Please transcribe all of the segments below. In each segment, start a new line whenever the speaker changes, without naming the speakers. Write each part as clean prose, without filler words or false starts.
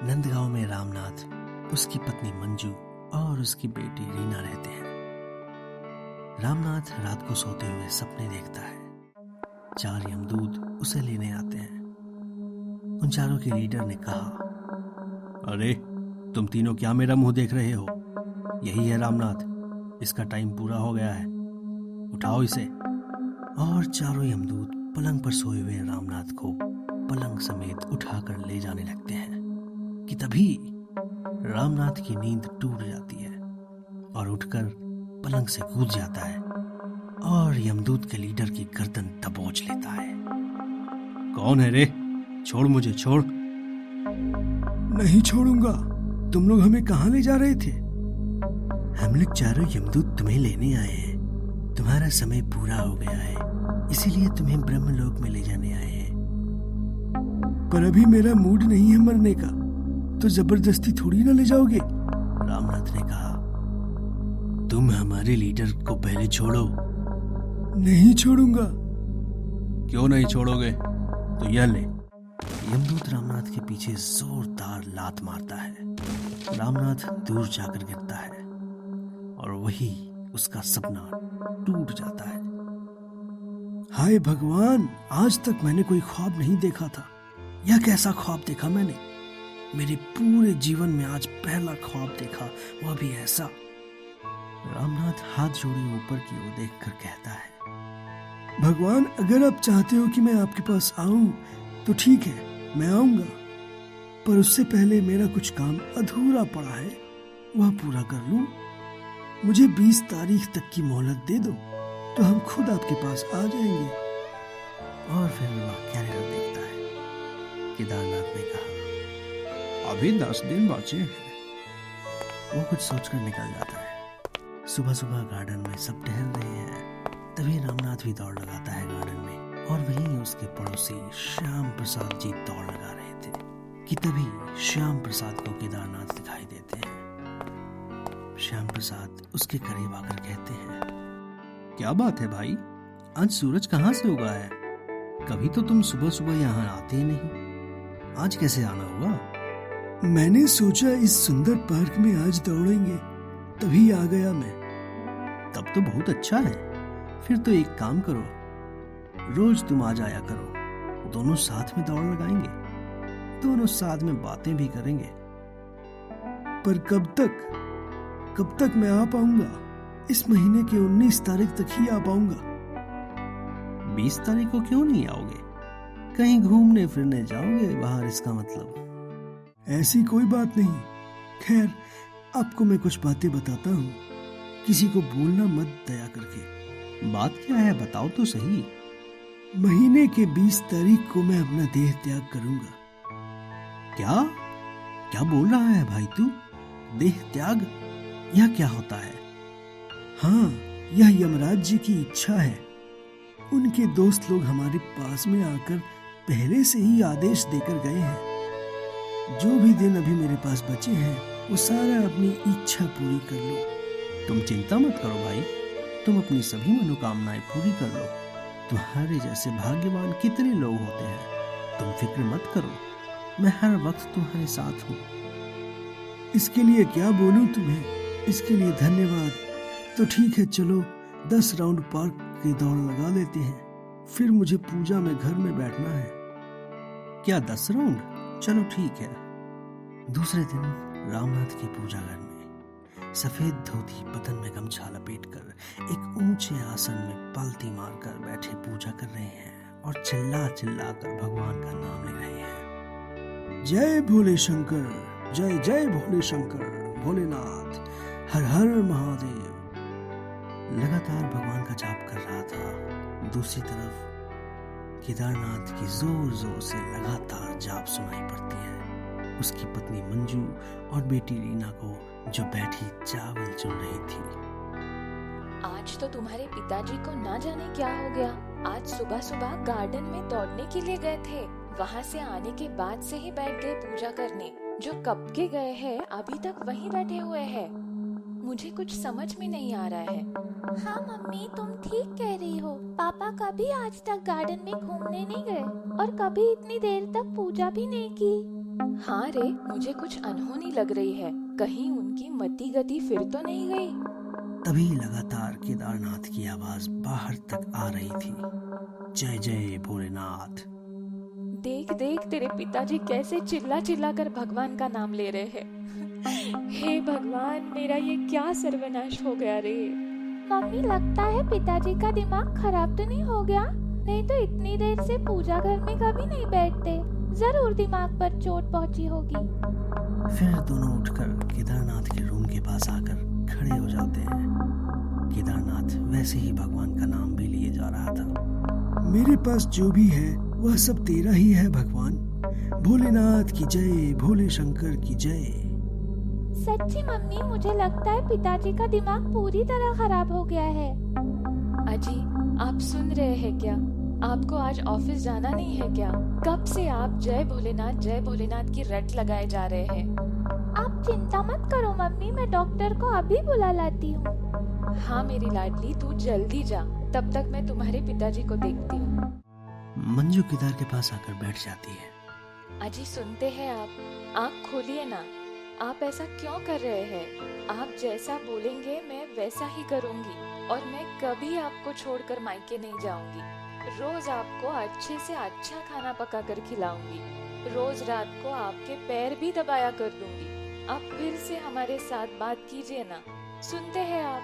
नंदगांव में रामनाथ, उसकी पत्नी मंजू और उसकी बेटी रीना रहते हैं। रामनाथ रात को सोते हुए सपने देखता है। 4 यमदूत उसे लेने आते हैं। उन चारों के लीडर ने कहा, अरे तुम तीनों क्या मेरा मुंह देख रहे हो? यही है रामनाथ, इसका टाइम पूरा हो गया है, उठाओ इसे। और चारों यमदूत पलंग पर सोए हुए रामनाथ को पलंग समेत उठाकर ले जाने लगते हैं कि तभी रामनाथ की नींद टूट जाती है और उठकर पलंग से कूद जाता है और यमदूत के लीडर की गर्दन दबोच लेता है। कौन है रे? छोड़ मुझे, छोड़।
नहीं छोड़ूंगा। तुम लोग हमें कहाँ ले जा रहे थे?
हम लोग चारों यमदूत तुम्हें लेने आए हैं। तुम्हारा समय पूरा हो गया है, इसीलिए तुम्हें ब्रह्मलोक में ले जाने आए हैं।
पर अभी मेरा मूड नहीं है मरने का, तो जबरदस्ती थोड़ी ना ले जाओगे।
रामनाथ ने कहा, तुम हमारे लीडर को पहले छोड़ो।
नहीं छोड़ूंगा।
क्यों नहीं छोड़ोगे? तो यह ले। यमदूत रामनाथ के पीछे जोरदार लात मारता है। रामनाथ दूर जाकर गिरता है और वही उसका सपना टूट जाता है।
हाय भगवान, आज तक मैंने कोई ख्वाब नहीं देखा था। यह कैसा ख्वाब देखा मैंने? मेरे पूरे जीवन में आज पहला ख्वाब देखा, वह भी ऐसा।
रामनाथ हाथ जोड़े ऊपर की ओर देखकर कहता है,
भगवान, अगर आप चाहते हो कि मैं आपके पास आऊं तो ठीक है, मैं आऊंगा। पर उससे पहले मेरा कुछ काम अधूरा पड़ा है, वह पूरा कर लूं। मुझे 20 तारीख तक की मोहलत दे दो, तो हम खुद आपके पास आ जाएंगे।
और फिर वह कैलेंडर देखता है। केदारनाथ ने कहा, अभी 10 दिन बचे हैं। वो कुछ सोचकर निकल जाता है। सुबह सुबह गार्डन में सब टहल रहे हैं, तभी रामनाथ भी दौड़ लगाता है गार्डन में। और वहीं उसके पड़ोसी श्याम प्रसाद जी दौड़ लगा रहे थे कि तभी श्याम प्रसाद को केदारनाथ दिखाई देते हैं। श्याम प्रसाद उसके करीब आकर कहते हैं, क्या बात है भाई, आज सूरज कहाँ से उगा है? कभी तो तुम सुबह सुबह यहाँ आते ही नहीं, आज कैसे आना हुआ?
मैंने सोचा इस सुंदर पार्क में आज दौड़ेंगे, तभी आ गया मैं।
तब तो बहुत अच्छा है। फिर तो एक काम करो, रोज तुम आ जाया करो, दोनों साथ में दौड़ लगाएंगे, दोनों साथ में बातें भी करेंगे।
पर कब तक मैं आ पाऊंगा? इस महीने के 19 तारीख तक ही आ पाऊंगा।
20 तारीख को क्यों नहीं आओगे? कहीं घूमने फिरने जाओगे बाहर, इसका मतलब।
ऐसी कोई बात नहीं। खैर, आपको मैं कुछ बातें बताता हूँ, किसी को बोलना मत, दया करके।
बात क्या है, बताओ तो सही।
महीने के 20 तारीख को मैं अपना देह त्याग करूंगा।
क्या क्या बोल रहा है भाई तू? देह त्याग? यह क्या होता है?
हाँ, यह यमराज जी की इच्छा है। उनके दोस्त लोग हमारे पास में आकर पहले से ही आदेश देकर गए हैं। जो भी दिन अभी मेरे पास बचे हैं, वो सारा अपनी इच्छा पूरी कर लो।
तुम चिंता मत करो भाई, तुम अपनी सभी मनोकामनाएं पूरी कर लो। तुम्हारे जैसे भाग्यवान कितने लोग होते हैं, तुम फिक्र मत करो, मैं हर वक्त तुम्हारे साथ हूँ।
इसके लिए क्या बोलूं तुम्हें? इसके लिए धन्यवाद। तो ठीक है, चलो 10 राउंड पार्क की दौड़ लगा लेते हैं, फिर मुझे पूजा में घर में बैठना है।
क्या 10 राउंड? चलो ठीक है। दूसरे दिन रामनाथ की पूजा घर में सफेद धोती, बदन में गमछा लपेटकर एक ऊंचे आसन में पालती मारकर बैठे पूजा कर रहे हैं और चिल्ला चिल्ला कर भगवान का नाम ले रहे हैं।
जय भोले शंकर, जय जय भोले शंकर, भोलेनाथ, हर हर महादेव।
लगातार भगवान का जाप कर रहा था। दूसरी तरफ केदारनाथ की जोर जोर से लगातार जाप सुनाई पड़ती है। उसकी पत्नी मंजू और बेटी रीना को, जो बैठी चावल चुन रही थी।
आज तो तुम्हारे पिताजी को ना जाने क्या हो गया। आज सुबह सुबह गार्डन में दौड़ने के लिए गए थे, वहाँ से आने के बाद से ही बैठ गए पूजा करने। जो कब के गए हैं, अभी तक वहीं बैठे हुए हैं। मुझे कुछ समझ में नहीं आ रहा है।
हाँ मम्मी, तुम ठीक कह रही हो। पापा कभी आज तक गार्डन में घूमने नहीं गए और कभी इतनी देर तक पूजा भी नहीं की।
हाँ रे, मुझे कुछ अनहोनी लग रही है। कहीं उनकी मति गति फिर तो नहीं गई।
तभी लगातार केदारनाथ की आवाज बाहर तक आ रही थी। जय जय भोलेनाथ।
देख देख तेरे पिताजी कैसे चिल्ला चिल्ला कर भगवान का नाम ले रहे हैं। हे भगवान, मेरा ये क्या सर्वनाश हो गया रे।
मम्मी, लगता है पिताजी का दिमाग खराब तो नहीं हो गया? नहीं तो इतनी देर से पूजा घर में कभी नहीं बैठते। जरूर दिमाग पर चोट पहुंची होगी।
फिर दोनों उठकर केदारनाथ के रूम के पास आकर खड़े हो जाते हैं। केदारनाथ वैसे ही भगवान का नाम भी लिए जा रहा था।
मेरे पास जो भी है वह सब तेरा ही है भगवान। भोलेनाथ की जय, भोले शंकर की जय।
सच्ची मम्मी, मुझे लगता है पिताजी का दिमाग पूरी तरह खराब हो गया है।
अजी, आप सुन रहे हैं क्या? आपको आज ऑफिस जाना नहीं है क्या? कब से आप जय भोलेनाथ की रट लगाए जा रहे हैं।
आप चिंता मत करो मम्मी, मैं डॉक्टर को अभी बुला लाती हूँ।
हाँ मेरी लाडली, तू जल्दी जा, तब तक मैं तुम्हारे पिताजी को देखती हूँ।
मंजू केदार के पास आकर बैठ जाती है।
अजी सुनते हैं आप? आँख खोलिए ना। आप ऐसा क्यों कर रहे हैं? आप जैसा बोलेंगे मैं वैसा ही करूँगी, और मैं कभी आपको छोड़कर मायके नहीं जाऊंगी। रोज आपको अच्छे से अच्छा खाना पका कर खिलाऊंगी। रोज रात को आपके पैर भी दबाया कर दूंगी। आप फिर से हमारे साथ बात कीजिए ना। सुनते हैं आप?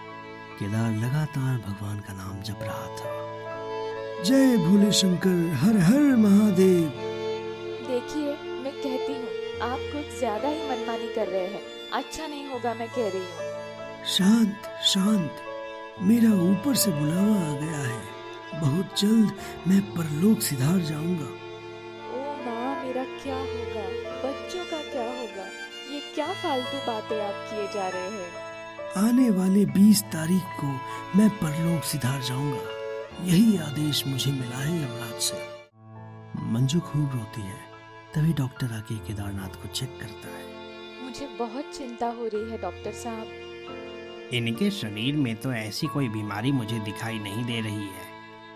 केदार लगातार भगवान का नाम जप रहा था।
जय भोले शंकर, हर हर महादेव।
देखिए, मैं कहती हूँ आप कुछ ज्यादा ही मनमानी कर रहे हैं। अच्छा नहीं होगा, मैं कह रही हूँ।
शांत शांत, मेरा ऊपर से बुलावा आ गया है। बहुत जल्द मैं परलोक सिधार जाऊंगा।
ओ माँ, मेरा क्या होगा? बच्चों का क्या होगा? ये क्या फालतू बातें आप किए जा रहे हैं?
आने वाले 20 तारीख को मैं परलोक सिधार जाऊंगा। यही आदेश मुझे मिला है यमराज से।
मंजू खूब रोती है। तभी डॉक्टर आके केदारनाथ को चेक करता है।
मुझे बहुत चिंता हो रही है डॉक्टर साहब।
इनके शरीर में तो ऐसी कोई बीमारी मुझे दिखाई नहीं दे रही है,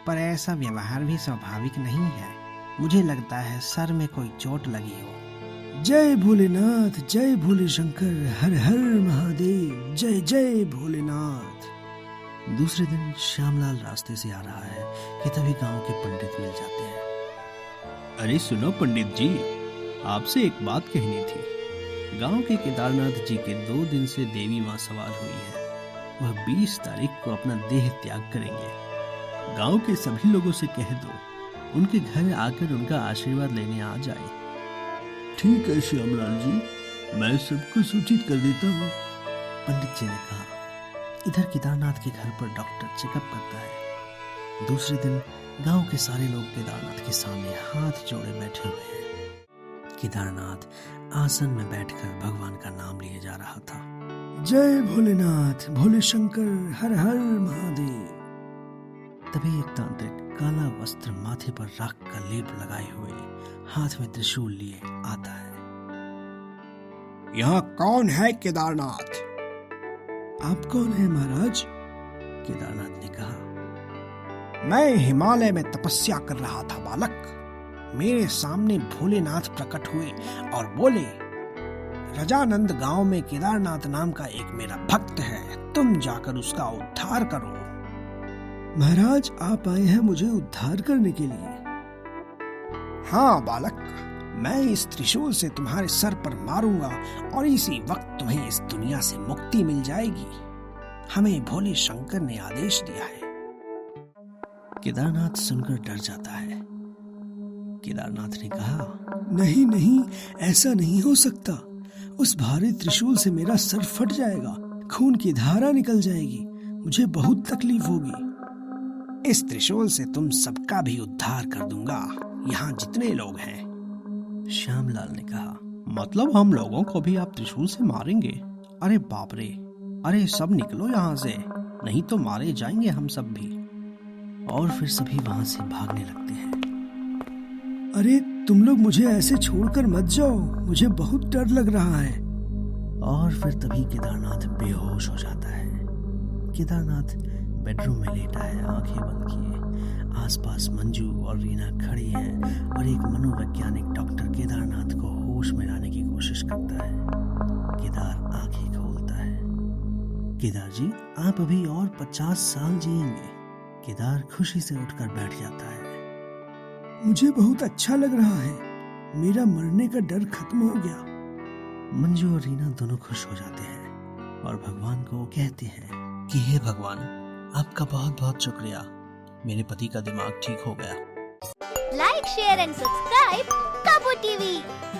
पर ऐसा व्यवहार भी स्वाभाविक नहीं है। मुझे लगता है सर में कोई चोट लगी हो।
जय भोलेनाथ, जय भोले शंकर, हर हर महादेव, जय जय भोलेनाथ।
दूसरे दिन श्यामलाल रास्ते से आ रहा है कि तभी गांव के पंडित मिल जाते हैं।
अरे सुनो पंडित जी, आपसे एक बात कहनी थी। गांव के केदारनाथ जी के 2 दिन से देवी माँ सवार हुई है। वह 20 तारीख को अपना देह त्याग करेंगे। गांव के सभी लोगों से कह दो, उनके घर आकर उनका आशीर्वाद लेने आ जाए।
ठीक है श्यामलाल जी, मैं सबको सूचित कर देता हूँ।
पंडित जी ने कहा। इधर केदारनाथ के घर पर डॉक्टर चेकअप करता है। दूसरे दिन गांव के सारे लोग केदारनाथ के सामने हाथ जोड़े बैठे हुए हैं। केदारनाथ आसन में बैठकर भगवान का नाम लिए जा रहा था।
जय भोलेनाथ, भोले शंकर, हर हर महादेव।
तभी एक तांत्रिक काला वस्त्र माथे पर राख का लेप लगाए हुए हाथ में त्रिशूल लिए आता है।
यह कौन है केदारनाथ?
आप कौन है महाराज?
केदारनाथ ने कहा।
मैं हिमालय में तपस्या कर रहा था बालक। मेरे सामने भोलेनाथ प्रकट हुए और बोले, रजानंद गांव में केदारनाथ नाम का एक मेरा भक्त है, तुम जाकर उसका उद्धार करो।
महाराज, आप आए हैं मुझे उद्धार करने के लिए?
हाँ बालक, मैं इस त्रिशूल से तुम्हारे सर पर मारूंगा और इसी वक्त तुम्हें इस दुनिया से मुक्ति मिल जाएगी। हमें भोले शंकर ने आदेश दिया है।
केदारनाथ सुनकर डर जाता है। केदारनाथ ने कहा,
नहीं नहीं, ऐसा नहीं हो सकता। उस भारी त्रिशूल से मेरा सर फट जाएगा, खून की धारा निकल जाएगी, मुझे बहुत तकलीफ होगी।
इस त्रिशूल से तुम सबका भी उद्धार कर दूंगा, यहाँ जितने लोग हैं।
श्यामलाल ने कहा।
मतलब हम लोगों को भी आप त्रिशूल से मारेंगे? अरे बाप रे, अरे सब निकलो यहाँ से, नहीं तो मारे जाएंगे हम सब भी।
और फिर सभी वहां से भागने लगते हैं।
अरे तुम लोग मुझे ऐसे छोड़कर मत जाओ, मुझे बहुत डर लग रहा है।
और फिर तभी केदारनाथ बेहोश हो जाता है। केदारनाथ बेडरूम में लेटा है, आंखें बंद किए। आसपास मंजू और रीना खड़ी हैं और एक मनोवैज्ञानिक डॉक्टर केदारनाथ को होश में लाने की कोशिश करता है। केदार आंखें खोलता है। केदार जी, आप अभी और 50 साल जिएंगे। केदार खुशी से उठकर बैठ जाता है।
मुझे बहुत अच्छा लग रहा है, मेरा मरने का डर खत्म हो गया।
मंजू और रीना दोनों खुश हो जाते हैं और भगवान को कहते हैं कि हे भगवान, आपका बहुत बहुत शुक्रिया, मेरे पति का दिमाग ठीक हो गया।
Like, share and subscribe Tabu TV.